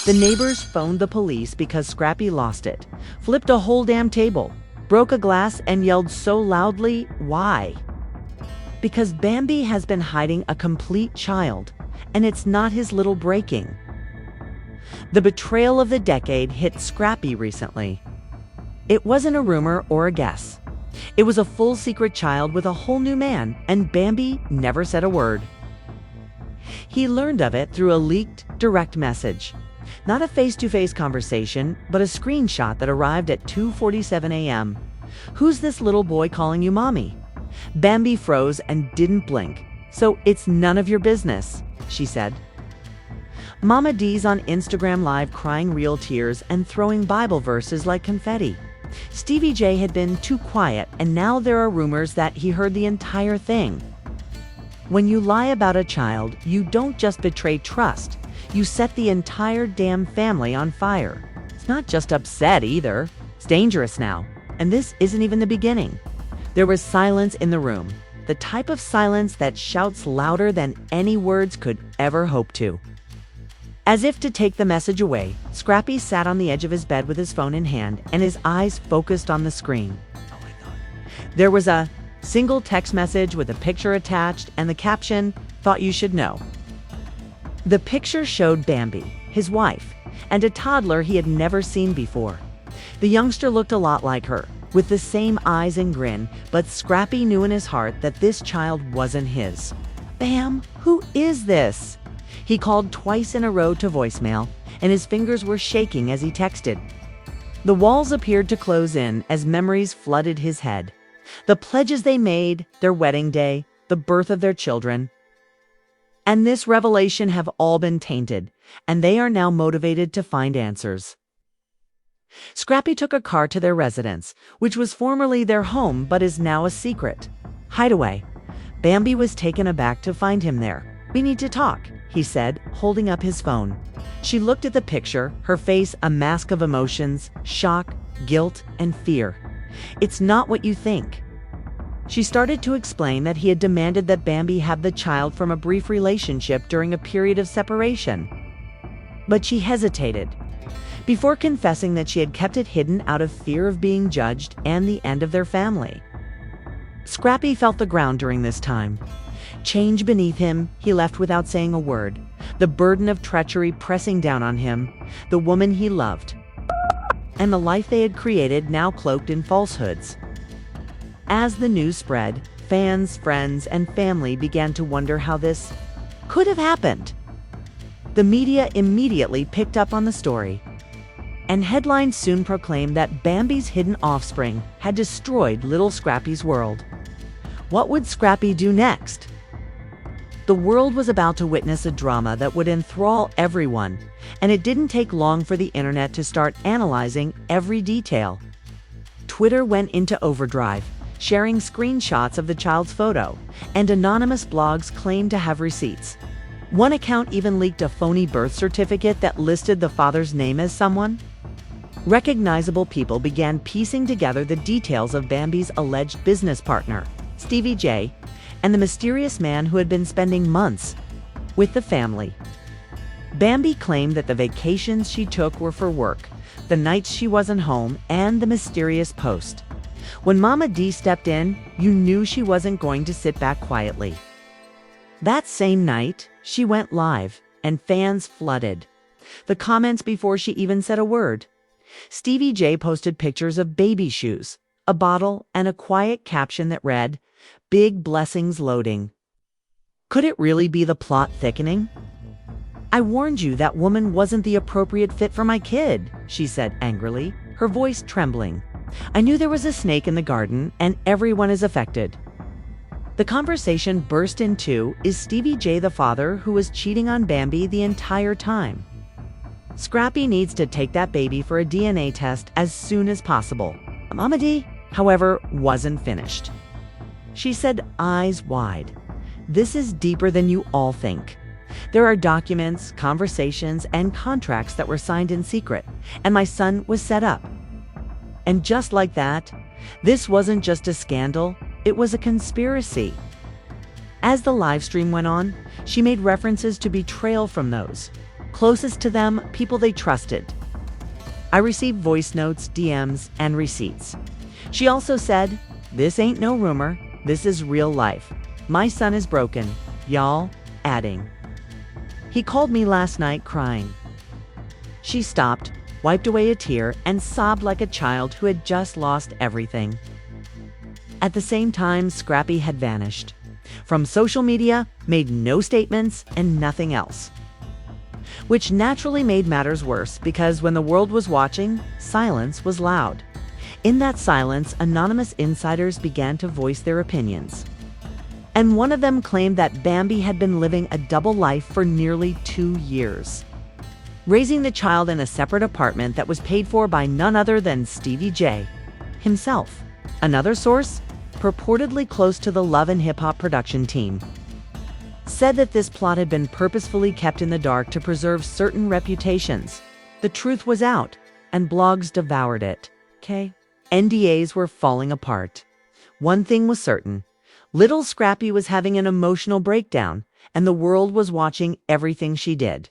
The neighbors phoned the police because Scrappy lost it, flipped a whole damn table, broke a glass, and yelled so loudly, "Why?" Because Bambi has been hiding a complete child, and it's not his little breaking. The betrayal of the decade hit Scrappy recently. It wasn't a rumor or a guess. It was a full secret child with a whole new man, and Bambi never said a word. He learned of it through a leaked direct message. Not a face-to-face conversation, but a screenshot that arrived at 2:47 a.m. "Who's this little boy calling you mommy?" Bambi froze and didn't blink. "So it's none of your business," she said. Mama D's on Instagram Live crying real tears and throwing Bible verses like confetti. Stevie J had been too quiet, and now there are rumors that he heard the entire thing. When you lie about a child, you don't just betray trust, you set the entire damn family on fire. It's not just upset either. It's dangerous now. And this isn't even the beginning. There was silence in the room, the type of silence that shouts louder than any words could ever hope to. As if to take the message away, Scrappy sat on the edge of his bed with his phone in hand and his eyes focused on the screen. Oh my God. There was a single text message with a picture attached and the caption, "Thought you should know." The picture showed Bambi, his wife, and a toddler he had never seen before. The youngster looked a lot like her, with the same eyes and grin, but Scrappy knew in his heart that this child wasn't his. "Bam, who is this?" He called twice in a row to voicemail, and his fingers were shaking as he texted. The walls appeared to close in as memories flooded his head. The pledges they made, their wedding day, the birth of their children. And this revelation have all been tainted, and they are now motivated to find answers. Scrappy took a car to their residence, which was formerly their home but is now a secret hideaway. Bambi was taken aback to find him there. "We need to talk," he said, holding up his phone. She looked at the picture, her face a mask of emotions, shock, guilt, and fear. "It's not what you think." She started to explain that he had demanded that Bambi have the child from a brief relationship during a period of separation. But she hesitated, before confessing that she had kept it hidden out of fear of being judged and the end of their family. Scrappy felt the ground during this time. Change beneath him, he left without saying a word, the burden of treachery pressing down on him, the woman he loved, and the life they had created now cloaked in falsehoods. As the news spread, fans, friends, and family began to wonder how this could have happened. The media immediately picked up on the story, and headlines soon proclaimed that Bambi's hidden offspring had destroyed little Scrappy's world. What would Scrappy do next? The world was about to witness a drama that would enthrall everyone, and it didn't take long for the internet to start analyzing every detail. Twitter went into overdrive, sharing screenshots of the child's photo, and anonymous blogs claimed to have receipts. One account even leaked a phony birth certificate that listed the father's name as someone. Recognizable people began piecing together the details of Bambi's alleged business partner, Stevie J, and the mysterious man who had been spending months with the family. Bambi claimed that the vacations she took were for work, the nights she wasn't home, and the mysterious post. When Mama D stepped in, you knew she wasn't going to sit back quietly. That same night, she went live, and fans flooded the comments before she even said a word. Stevie J posted pictures of baby shoes, a bottle, and a quiet caption that read, "Big blessings loading." Could it really be the plot thickening? "I warned you that woman wasn't the appropriate fit for my kid," she said angrily, her voice trembling. "I knew there was a snake in the garden, and everyone is affected." The conversation burst into, is Stevie J the father who was cheating on Bambi the entire time? Scrappy needs to take that baby for a DNA test as soon as possible. Mama D, however, wasn't finished. She said, eyes wide, "This is deeper than you all think. There are documents, conversations, and contracts that were signed in secret, and my son was set up." And just like that, this wasn't just a scandal, it was a conspiracy. As the live stream went on, she made references to betrayal from those closest to them, people they trusted. I received voice notes, DMs, and receipts. She also said, "This ain't no rumor, this is real life. My son is broken, y'all," adding, "He called me last night crying." She stopped, wiped away a tear, and sobbed like a child who had just lost everything. At the same time, Scrappy had vanished from social media, made no statements, and nothing else. Which naturally made matters worse because when the world was watching, silence was loud. In that silence, anonymous insiders began to voice their opinions. And one of them claimed that Bambi had been living a double life for nearly 2 years, raising the child in a separate apartment that was paid for by none other than Stevie J himself. Another source, purportedly close to the Love and Hip Hop production team, said that this plot had been purposefully kept in the dark to preserve certain reputations. The truth was out, and blogs devoured it. NDAs were falling apart. One thing was certain. Lil Scrappy was having an emotional breakdown, and the world was watching everything she did.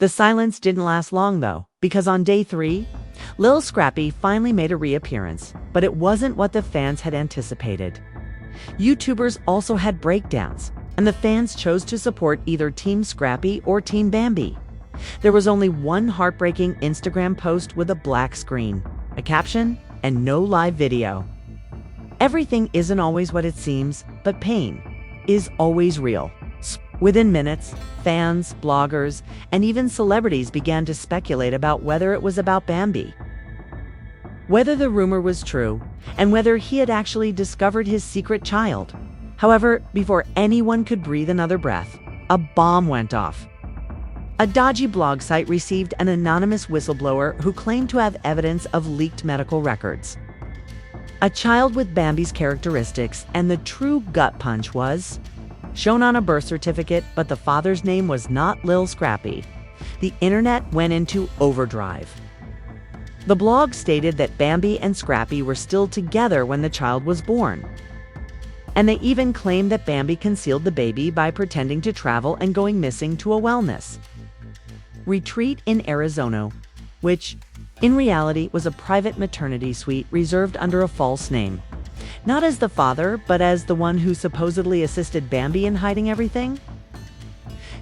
The silence didn't last long, though, because on day 3, Lil Scrappy finally made a reappearance, but it wasn't what the fans had anticipated. YouTubers also had breakdowns, and the fans chose to support either Team Scrappy or Team Bambi. There was only one heartbreaking Instagram post with a black screen, a caption, and no live video. Everything isn't always what it seems, but pain is always real. Within minutes, fans, bloggers, and even celebrities began to speculate about whether it was about Bambi, whether the rumor was true, and whether he had actually discovered his secret child. However, before anyone could breathe another breath, a bomb went off. A dodgy blog site received an anonymous whistleblower who claimed to have evidence of leaked medical records. A child with Bambi's characteristics, and the true gut punch was shown on a birth certificate, but the father's name was not Lil Scrappy. The internet went into overdrive. The blog stated that Bambi and Scrappy were still together when the child was born. And they even claimed that Bambi concealed the baby by pretending to travel and going missing to a wellness retreat in Arizona, which, in reality, was a private maternity suite reserved under a false name. Not as the father, but as the one who supposedly assisted Bambi in hiding everything.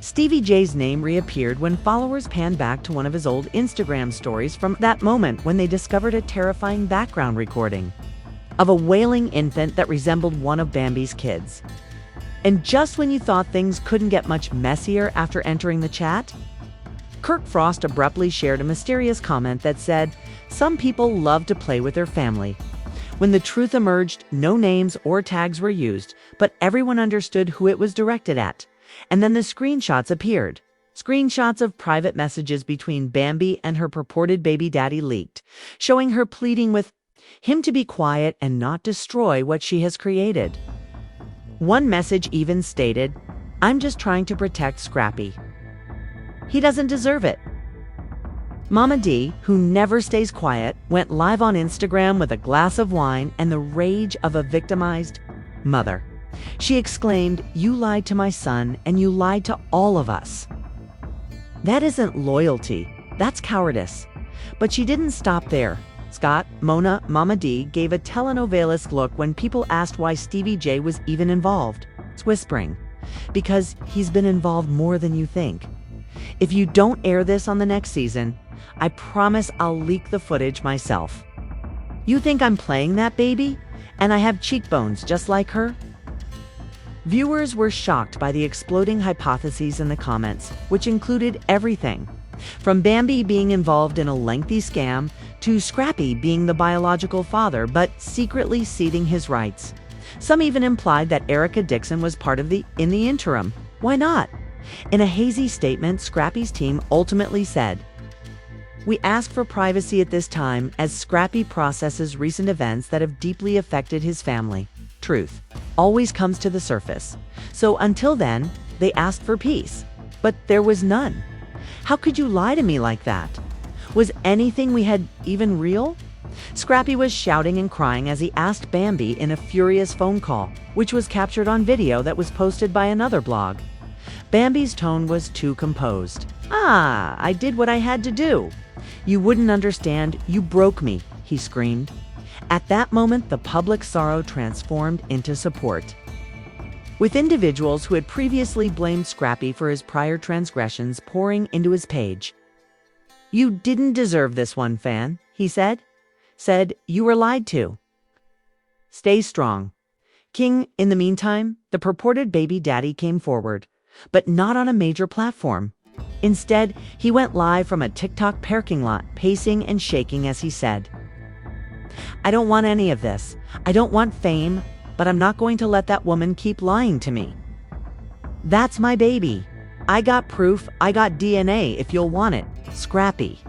Stevie J's name reappeared when followers panned back to one of his old Instagram stories from that moment when they discovered a terrifying background recording of a wailing infant that resembled one of Bambi's kids. And just when you thought things couldn't get much messier after entering the chat, Kirk Frost abruptly shared a mysterious comment that said, "Some people love to play with their family." When the truth emerged, no names or tags were used, but everyone understood who it was directed at. And then the screenshots appeared. Screenshots of private messages between Bambi and her purported baby daddy leaked, showing her pleading with him to be quiet and not destroy what she has created. One message even stated, "I'm just trying to protect Scrappy. He doesn't deserve it." Mama D, who never stays quiet, went live on Instagram with a glass of wine and the rage of a victimized mother. She exclaimed, "You lied to my son, and you lied to all of us." That isn't loyalty, that's cowardice. But she didn't stop there. Scott, Mona, Mama D gave a telenovelas look when people asked why Stevie J was even involved. It's whispering, because he's been involved more than you think. If you don't air this on the next season, I promise I'll leak the footage myself. You think I'm playing that baby? And I have cheekbones just like her? Viewers were shocked by the exploding hypotheses in the comments, which included everything from Bambi being involved in a lengthy scam to Scrappy being the biological father but secretly ceding his rights. Some even implied that Erica Dixon was part of in the interim. Why not? In a hazy statement, Scrappy's team ultimately said, "We ask for privacy at this time as Scrappy processes recent events that have deeply affected his family. Truth always comes to the surface. So until then, they asked for peace. But there was none. How could you lie to me like that? Was anything we had even real?" Scrappy was shouting and crying as he asked Bambi in a furious phone call, which was captured on video that was posted by another blog. Bambi's tone was too composed. "Ah, I did what I had to do. You wouldn't understand, you broke me," he screamed. At that moment, the public sorrow transformed into support. With individuals who had previously blamed Scrappy for his prior transgressions pouring into his page. "You didn't deserve this one, fan," he said. "You were lied to. Stay strong." King, in the meantime, the purported baby daddy came forward, but not on a major platform. Instead, he went live from a TikTok parking lot, pacing and shaking as he said, "I don't want any of this. I don't want fame, but I'm not going to let that woman keep lying to me. That's my baby. I got proof, I got DNA if you'll want it. Scrappy.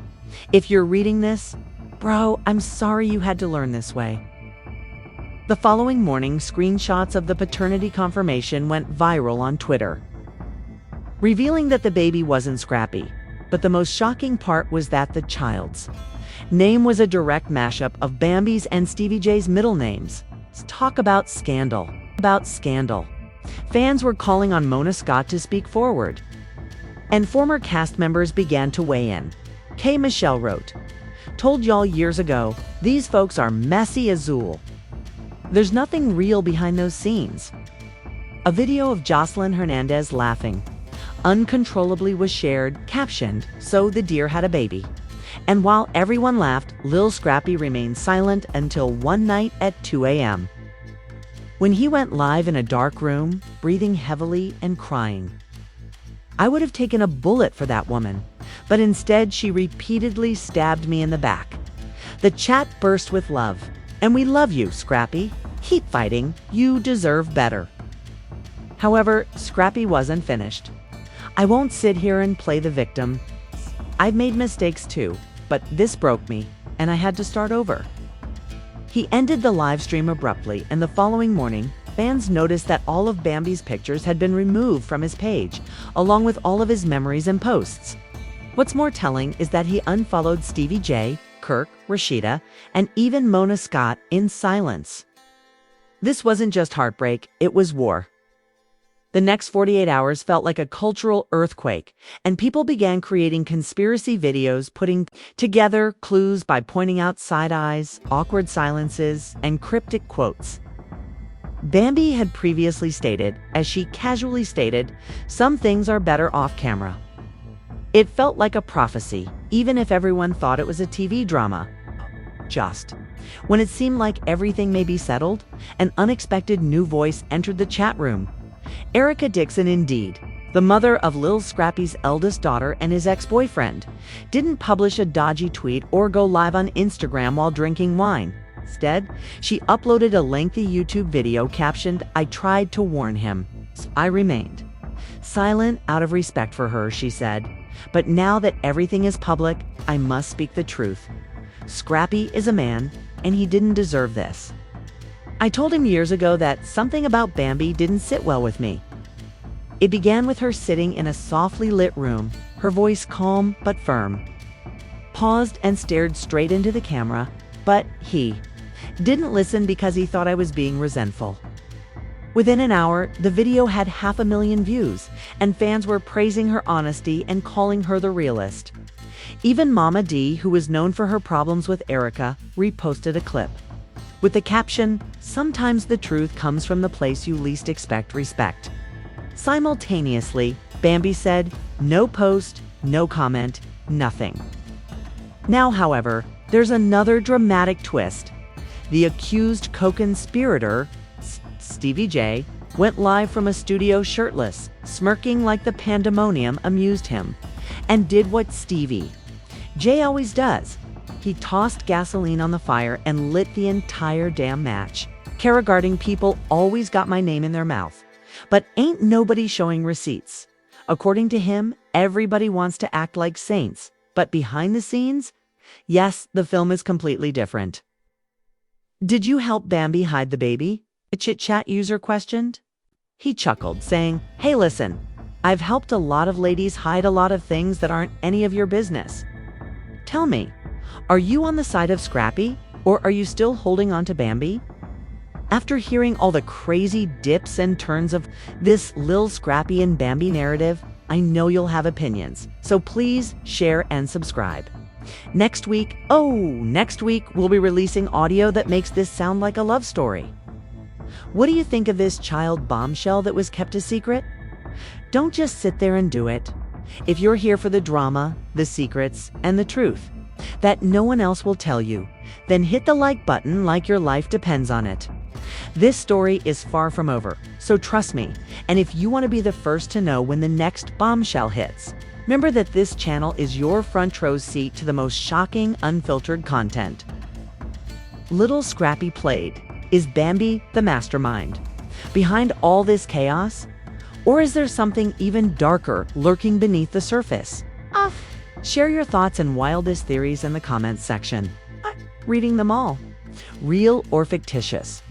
If you're reading this, bro, I'm sorry you had to learn this way." The following morning, screenshots of the paternity confirmation went viral on Twitter, revealing that the baby wasn't Scrappy. But the most shocking part was that the child's name was a direct mashup of Bambi's and Stevie J's middle names. Talk about scandal. Fans were calling on Mona Scott to speak forward, and former cast members began to weigh in. K. Michelle wrote, "Told y'all years ago, these folks are messy azul. There's nothing real behind those scenes." A video of Jocelyn Hernandez laughing uncontrollably was shared, captioned, "So the deer had a baby." And while everyone laughed, Lil Scrappy remained silent until one night at 2 a.m. when he went live in a dark room, breathing heavily and crying. "I would have taken a bullet for that woman, but instead she repeatedly stabbed me in the back." The chat burst with love. "And we love you, Scrappy. Keep fighting. You deserve better." However, Scrappy wasn't finished. "I won't sit here and play the victim. I've made mistakes too, but this broke me, and I had to start over." He ended the live stream abruptly, and the following morning, fans noticed that all of Bambi's pictures had been removed from his page, along with all of his memories and posts. What's more telling is that he unfollowed Stevie J, Kirk, Rashida, and even Mona Scott in silence. This wasn't just heartbreak, it was war. The next 48 hours felt like a cultural earthquake, and people began creating conspiracy videos putting together clues by pointing out side eyes, awkward silences, and cryptic quotes. Bambi had previously stated, as she casually stated, "Some things are better off camera." It felt like a prophecy, even if everyone thought it was a TV drama. Just when it seemed like everything may be settled, an unexpected new voice entered the chat room. Erica Dixon, indeed, the mother of Lil Scrappy's eldest daughter and his ex-boyfriend, didn't publish a dodgy tweet or go live on Instagram while drinking wine. Instead, she uploaded a lengthy YouTube video captioned, "I tried to warn him. I remained silent out of respect for her," she said. "But now that everything is public, I must speak the truth. Scrappy is a man, and he didn't deserve this. I told him years ago that something about Bambi didn't sit well with me." It began with her sitting in a softly lit room, her voice calm but firm. Paused and stared straight into the camera, but he didn't listen because he thought I was being resentful. Within an hour, the video had 500,000 views, and fans were praising her honesty and calling her the realist. Even Mama D, who was known for her problems with Erica, reposted a clip with the caption, "Sometimes the truth comes from the place you least expect respect." Simultaneously, Bambi said, "No post, no comment, nothing." Now, however, there's another dramatic twist. The accused co-conspirator, Stevie J, went live from a studio shirtless, smirking like the pandemonium amused him, and did what Stevie J always does. He tossed gasoline on the fire and lit the entire damn match. Care guarding people always got my name in their mouth, but ain't nobody showing receipts. According to him, everybody wants to act like saints, but behind the scenes, yes, the film is completely different. "Did you help Bambi hide the baby?" a chit-chat user questioned. He chuckled, saying, "Hey, listen, I've helped a lot of ladies hide a lot of things that aren't any of your business. Tell me, are you on the side of Scrappy, or are you still holding on to Bambi?" After hearing all the crazy dips and turns of this Lil Scrappy and Bambi narrative, I know you'll have opinions, so please share and subscribe. Next week, we'll be releasing audio that makes this sound like a love story. What do you think of this child bombshell that was kept a secret? Don't just sit there and do it. If you're here for the drama, the secrets, and the truth that no one else will tell you, then hit the like button like your life depends on it. This story is far from over, so trust me, and if you want to be the first to know when the next bombshell hits, remember that this channel is your front row seat to the most shocking, unfiltered content. Lil Scrappy played. Is Bambi the mastermind behind all this chaos? Or is there something even darker lurking beneath the surface? Share your thoughts and wildest theories in the comments section. Reading them all. Real or fictitious?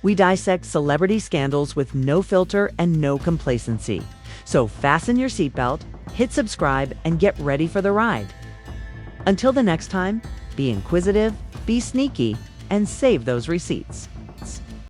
We dissect celebrity scandals with no filter and no complacency. So fasten your seatbelt, hit subscribe, and get ready for the ride. Until the next time, be inquisitive, be sneaky, and save those receipts.